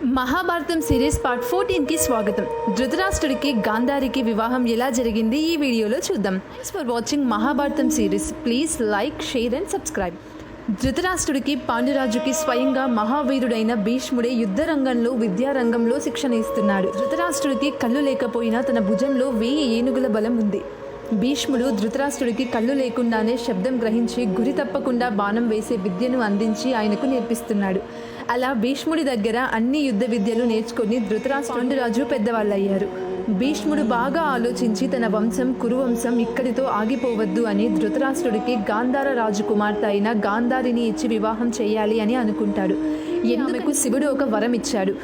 Mahabharatam series part 14కి స్వాగతం. ధృతరాష్ట్రుడికి గాంధారికి వివాహం ఎలా జరిగింది ఈ వీడియోలో చూద్దాం. Thanks for watching Mahabharatam series. Please like, share and subscribe. ధృతరాష్ట్రుడికి పాండురాజుకి స్వయంగా మహావీరుడైన భీష్ముడే యుద్ధరంగంలో విద్యారంగంలో శిక్షణ ఇస్తున్నాడు. ధృతరాష్ట్రుడికి కళ్ళు లేకపోయినా తన భుజంలో 1000 ఏనుగుల బలం ఉంది. భీష్ముడు ధృతరాష్ట్రుడికి కళ్ళు లేకుండానే శబ్దం గ్రహించి గురి తప్పకుండా బాణం వేసే విద్యను అందించి ఆయనకు నేర్పిస్తున్నాడు. అలా భీష్ముడి దగ్గర అన్ని యుద్ధ విద్యలు నేర్చుకుని పాండురాజు పెద్దవాళ్ళయ్యారు. భీష్ముడు బాగా ఆలోచించి తన వంశం కురువంశం ఇక్కడితో ఆగిపోవద్దు అని ధృతరాష్ట్రుడికి గాంధార రాజు కుమార్తె అయిన గాంధారిని ఇచ్చి వివాహం చేయాలి అని అనుకుంటాడు. ఆమెకు శివుడు ఒక వరం ఇచ్చాడు.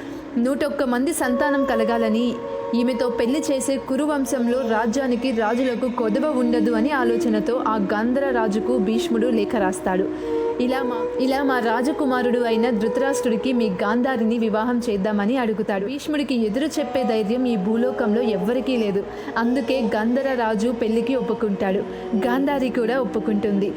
101 మంది సంతానం కలగాలని, ఈమెతో పెళ్లి చేసే కురువంశంలో రాజ్యానికి రాజులకు కొదవ ఉండదు అని ఆలోచనతో ఆ గాంధార రాజుకు భీష్ముడు లేఖ రాస్తాడు. ఇలా మా రాజకుమారుడు అయిన ధృతరాష్ట్రుడికి మీ గాంధారిని వివాహం చేద్దామని అడుగుతాడు. భీష్ముడికి ఎదురు చెప్పే ధైర్యం ఈ భూలోకంలో ఎవ్వరికీ లేదు. అందుకే గాంధార రాజు పెళ్లికి ఒప్పుకుంటాడు. గాంధారి కూడా ఒప్పుకుంటుంది.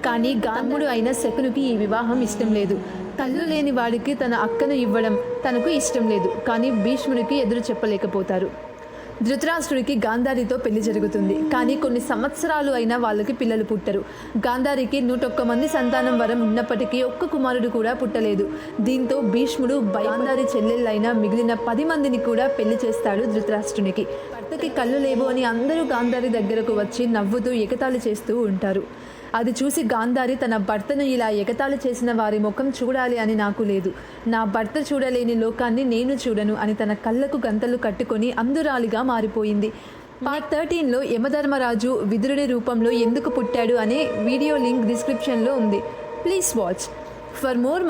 కానీ గాంధుడు అయిన శకునికి ఈ వివాహం ఇష్టం లేదు. కళ్ళు లేని వాడికి తన అక్కను ఇవ్వడం తనకు ఇష్టం లేదు. కానీ భీష్ముడికి ఎదురు చెప్పలేకపోతారు. ధృతరాష్ట్రుడికి గాంధారితో పెళ్లి జరుగుతుంది. కానీ కొన్ని సంవత్సరాలు అయినా వాళ్ళకి పిల్లలు పుట్టరు. గాంధారికి 101 మంది సంతానం వరం ఉన్నప్పటికీ ఒక్క కుమారుడు కూడా పుట్టలేదు. దీంతో భీష్ముడు గాంధారి చెల్లెళ్ళైన మిగిలిన 10 మందిని కూడా పెళ్లి చేస్తాడు ధృతరాష్ట్రునికి. భర్తకి కళ్ళు లేవు అని అందరూ గాంధారి దగ్గరకు వచ్చి నవ్వుతూ ఎగతాళి చేస్తూ ఉంటారు. అది చూసి గాంధారి తన భర్తను ఇలా ఎగతాళి చేసిన వారి ముఖం చూడాలి అని నాకు లేదు. నా భర్త చూడలేని లోకాన్ని నేను చూడను అని తన కళ్ళకు గంతలు కట్టుకొని అంధురాలిగా మారిపోయింది. పార్ట్ 13లో యమధర్మరాజు విదురుడి రూపంలో ఎందుకు పుట్టాడు అనే వీడియో లింక్ డిస్క్రిప్షన్లో ఉంది. Please watch. For more